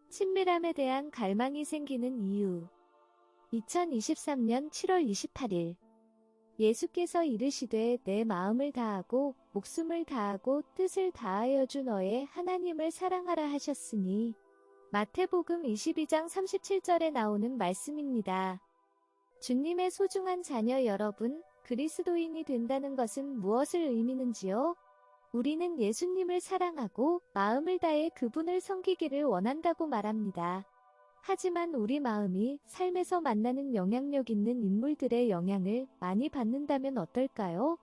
친밀함에 대한 갈망이 생기는 이유. 2023년 7월 28일. 예수께서 이르시되 내 마음을 다하고 목숨을 다하고 뜻을 다하여 주 너의 하나님을 사랑하라 하셨으니 마태복음 22장 37절에 나오는 말씀입니다. 주님의 소중한 자녀 여러분, 그리스도인이 된다는 것은 무엇을 의미는지요? 우리는 예수님을 사랑하고 마음을 다해 그분을 섬기기를 원한다고 말합니다. 하지만 우리 마음이 삶에서 만나는 영향력 있는 인물들의 영향을 많이 받는다면 어떨까요?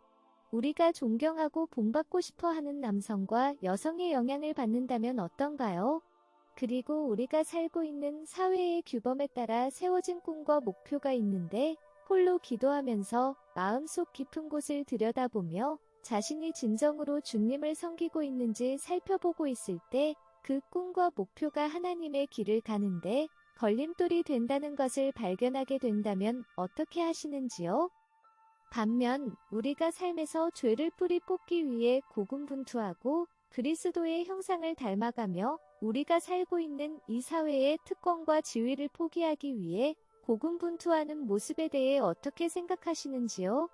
우리가 존경하고 본받고 싶어 하는 남성과 여성의 영향을 받는다면 어떤가요? 그리고 우리가 살고 있는 사회의 규범에 따라 세워진 꿈과 목표가 있는데 홀로 기도하면서 마음속 깊은 곳을 들여다보며 자신이 진정으로 주님을 섬기고 있는지 살펴보고 있을 때 그 꿈과 목표가 하나님의 길을 가는데 걸림돌이 된다는 것을 발견하게 된다면 어떻게 하시는지요? 반면 우리가 삶에서 죄를 뿌리 뽑기 위해 고군분투하고 그리스도의 형상을 닮아가며 우리가 살고 있는 이 사회의 특권과 지위를 포기하기 위해 고군분투하는 모습에 대해 어떻게 생각하시는지요?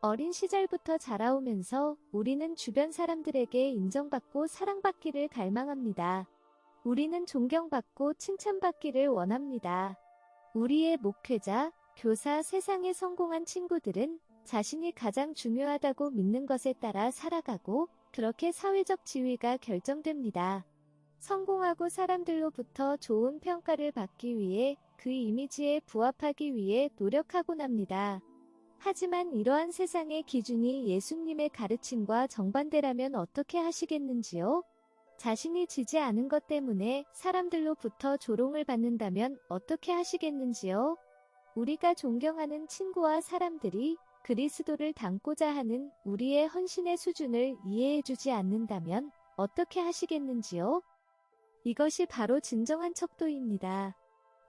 어린 시절부터 자라오면서 우리는 주변 사람들에게 인정받고 사랑받기를 갈망합니다. 우리는 존경받고 칭찬받기를 원합니다. 우리의 목회자, 교사, 세상에 성공한 친구들은 자신이 가장 중요하다고 믿는 것에 따라 살아가고 그렇게 사회적 지위가 결정됩니다. 성공하고 사람들로부터 좋은 평가를 받기 위해 그 이미지에 부합하기 위해 노력하곤 합니다. 하지만 이러한 세상의 기준이 예수님의 가르침과 정반대라면 어떻게 하시겠는지요? 자신이 지지 않은 것 때문에 사람들로부터 조롱을 받는다면 어떻게 하시겠는지요? 우리가 존경하는 친구와 사람들이 그리스도를 닮고자 하는 우리의 헌신의 수준을 이해해주지 않는다면 어떻게 하시겠는지요? 이것이 바로 진정한 척도입니다.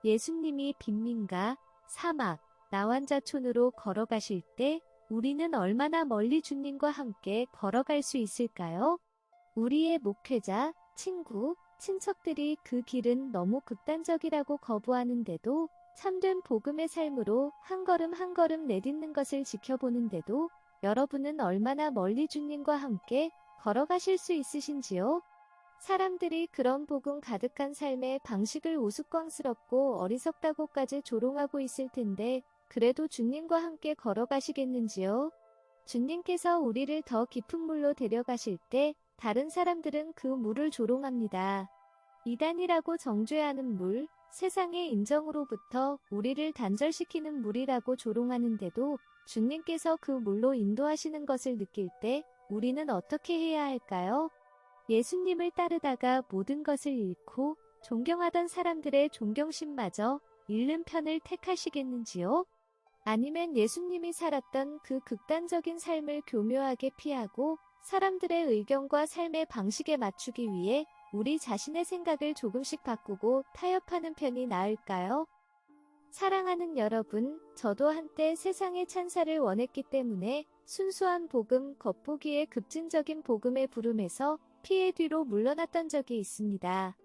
예수님이 빈민가, 사막, 나환자촌으로 걸어가실 때 우리는 얼마나 멀리 주님과 함께 걸어갈 수 있을까요? 우리의 목회자, 친구, 친척들이 그 길은 너무 극단적이라고 거부하는데도 참된 복음의 삶으로 한 걸음 한 걸음 내딛는 것을 지켜보는데도 여러분은 얼마나 멀리 주님과 함께 걸어가실 수 있으신지요? 사람들이 그런 복음 가득한 삶의 방식을 우스꽝스럽고 어리석다고까지 조롱하고 있을 텐데 그래도 주님과 함께 걸어가시겠는지요? 주님께서 우리를 더 깊은 물로 데려가실 때 다른 사람들은 그 물을 조롱합니다. 이단이라고 정죄하는 물, 세상의 인정으로부터 우리를 단절시키는 물이라고 조롱하는데도 주님께서 그 물로 인도하시는 것을 느낄 때 우리는 어떻게 해야 할까요? 예수님을 따르다가 모든 것을 잃고 존경하던 사람들의 존경심마저 잃는 편을 택하시겠는지요? 아니면 예수님이 살았던 그 극단적인 삶을 교묘하게 피하고 사람들의 의견과 삶의 방식에 맞추기 위해 우리 자신의 생각을 조금씩 바꾸고 타협하는 편이 나을까요? 사랑하는 여러분, 저도 한때 세상의 찬사를 원했기 때문에 순수한 복음, 겉보기에 급진적인 복음의 부름에서 피해 뒤로 물러났던 적이 있습니다.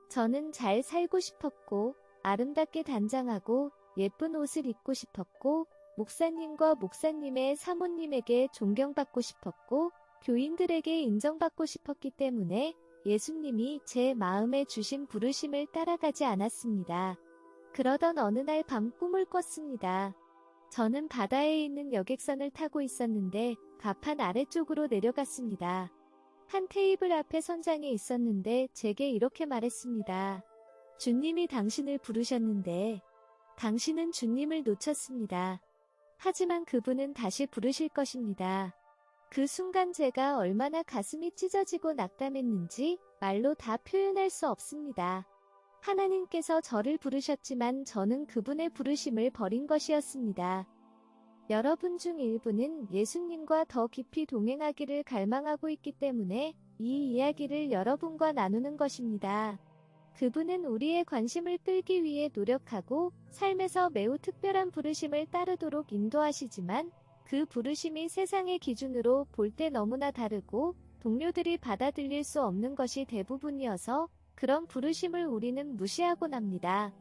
저는 잘 살고 싶었고 아름답게 단장하고 예쁜 옷을 입고 싶었고 목사님과 목사님의 사모님에게 존경받고 싶었고 교인들에게 인정받고 싶었기 때문에 예수님이 제 마음에 주신 부르심을 따라가지 않았습니다. 그러던 어느 날 밤 꿈을 꿨습니다. 저는 바다에 있는 여객선을 타고 있었는데 갑판 아래쪽으로 내려갔습니다. 한 테이블 앞에 선장이 있었는데 제게 이렇게 말했습니다. 주님이 당신을 부르셨는데 당신은 주님을 놓쳤습니다. 하지만 그분은 다시 부르실 것입니다. 그 순간 제가 얼마나 가슴이 찢어지고 낙담했는지 말로 다 표현할 수 없습니다. 하나님께서 저를 부르셨지만 저는 그분의 부르심을 버린 것이었습니다. 여러분 중 일부는 예수님과 더 깊이 동행하기를 갈망하고 있기 때문에 이 이야기를 여러분과 나누는 것입니다. 그분은 우리의 관심을 끌기 위해 노력하고 삶에서 매우 특별한 부르심을 따르도록 인도하시지만 그 부르심이 세상의 기준으로 볼 때 너무나 다르고 동료들이 받아들일 수 없는 것이 대부분이어서 그런 부르심을 우리는 무시하곤 합니다.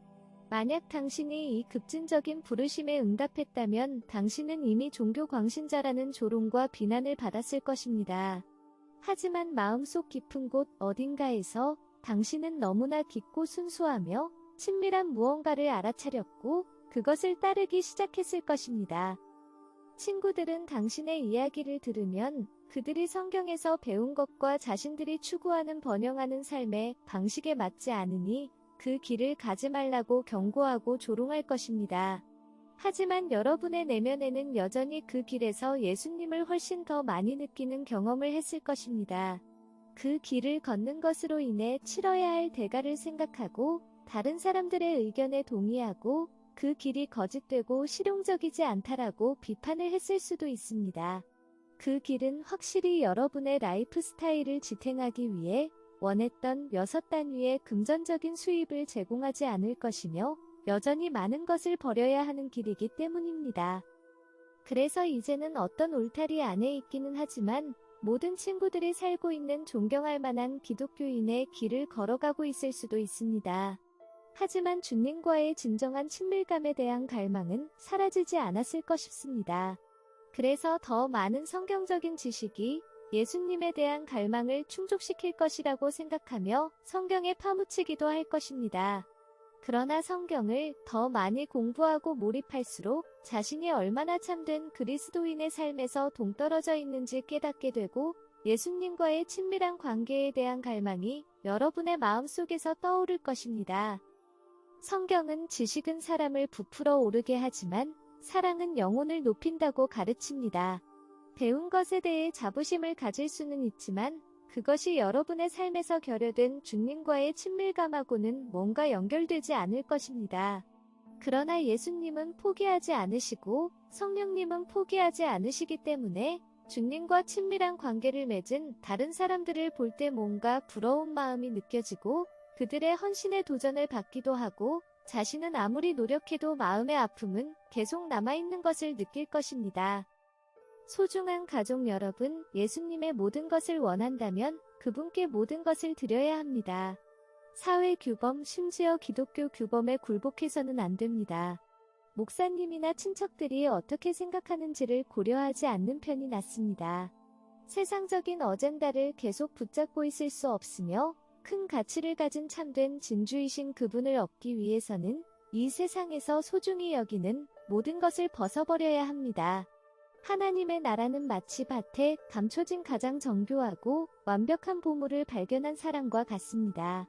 만약 당신이 이 급진적인 부르심에 응답했다면 당신은 이미 종교 광신자라는 조롱과 비난을 받았을 것입니다. 하지만 마음속 깊은 곳 어딘가에서 당신은 너무나 깊고 순수하며 친밀한 무언가를 알아차렸고 그것을 따르기 시작했을 것입니다. 친구들은 당신의 이야기를 들으면 그들이 성경에서 배운 것과 자신들이 추구하는 번영하는 삶의 방식에 맞지 않으니 그 길을 가지 말라고 경고하고 조롱할 것입니다. 하지만 여러분의 내면에는 여전히 그 길에서 예수님을 훨씬 더 많이 느끼는 경험을 했을 것입니다. 그 길을 걷는 것으로 인해 치러야 할 대가를 생각하고 다른 사람들의 의견에 동의하고 그 길이 거짓되고 실용적이지 않다라고 비판을 했을 수도 있습니다. 그 길은 확실히 여러분의 라이프 스타일을 지탱하기 위해 원했던 6단위의 금전적인 수입을 제공하지 않을 것이며 여전히 많은 것을 버려야 하는 길이기 때문입니다. 그래서 이제는 어떤 울타리 안에 있기는 하지만 모든 친구들이 살고 있는 존경할 만한 기독교인의 길을 걸어가고 있을 수도 있습니다. 하지만 주님과의 진정한 친밀감에 대한 갈망은 사라지지 않았을 것입니다. 그래서 더 많은 성경적인 지식이 예수님에 대한 갈망을 충족시킬 것이라고 생각하며 성경에 파묻히기도 할 것입니다. 그러나 성경을 더 많이 공부하고 몰입할수록 자신이 얼마나 참된 그리스도인의 삶에서 동떨어져 있는지 깨닫게 되고 예수님과의 친밀한 관계에 대한 갈망이 여러분의 마음속에서 떠오를 것입니다. 성경은 지식은 사람을 부풀어 오르게 하지만 사랑은 영혼을 높인다고 가르칩니다. 배운 것에 대해 자부심을 가질 수는 있지만 그것이 여러분의 삶에서 결여된 주님과의 친밀감하고는 뭔가 연결되지 않을 것입니다. 그러나 예수님은 포기하지 않으시고 성령님은 포기하지 않으시기 때문에 주님과 친밀한 관계를 맺은 다른 사람들을 볼 때 뭔가 부러운 마음이 느껴지고 그들의 헌신에 도전을 받기도 하고 자신은 아무리 노력해도 마음의 아픔은 계속 남아있는 것을 느낄 것입니다. 소중한 가족 여러분, 예수님의 모든 것을 원한다면 그분께 모든 것을 드려야 합니다. 사회 규범, 심지어 기독교 규범에 굴복해서는 안 됩니다. 목사님이나 친척들이 어떻게 생각하는지를 고려하지 않는 편이 낫습니다. 세상적인 어젠다를 계속 붙잡고 있을 수 없으며 큰 가치를 가진 참된 진주이신 그분을 얻기 위해서는 이 세상에서 소중히 여기는 모든 것을 벗어버려야 합니다. 하나님의 나라는 마치 밭에 감춰진 가장 정교하고 완벽한 보물을 발견한 사람과 같습니다.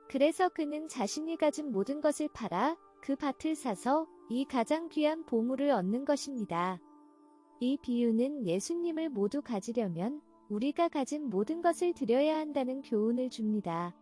그래서 그는 자신이 가진 모든 것을 팔아 그 밭을 사서 이 가장 귀한 보물을 얻는 것입니다. 이 비유는 예수님을 모두 가지려면 우리가 가진 모든 것을 드려야 한다는 교훈을 줍니다.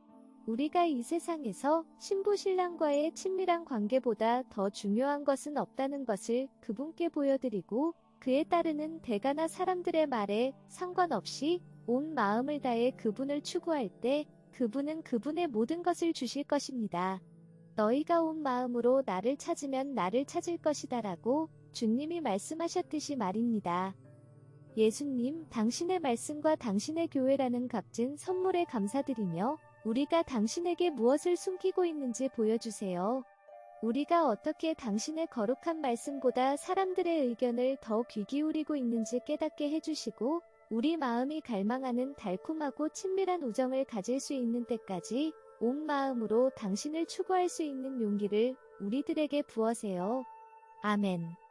우리가 이 세상에서 신부 신랑과의 친밀한 관계보다 더 중요한 것은 없다는 것을 그분께 보여드리고 그에 따르는 대가나 사람들의 말에 상관없이 온 마음을 다해 그분을 추구할 때 그분은 그분의 모든 것을 주실 것입니다. 너희가 온 마음으로 나를 찾으면 나를 찾을 것이다 라고 주님이 말씀하셨듯이 말입니다. 예수님, 당신의 말씀과 당신의 교회라는 값진 선물에 감사드리며 우리가 당신에게 무엇을 숨기고 있는지 보여주세요. 우리가 어떻게 당신의 거룩한 말씀보다 사람들의 의견을 더 귀 기울이고 있는지 깨닫게 해주시고 우리 마음이 갈망하는 달콤하고 친밀한 우정을 가질 수 있는 때까지 온 마음으로 당신을 추구할 수 있는 용기를 우리들에게 부어세요. 아멘.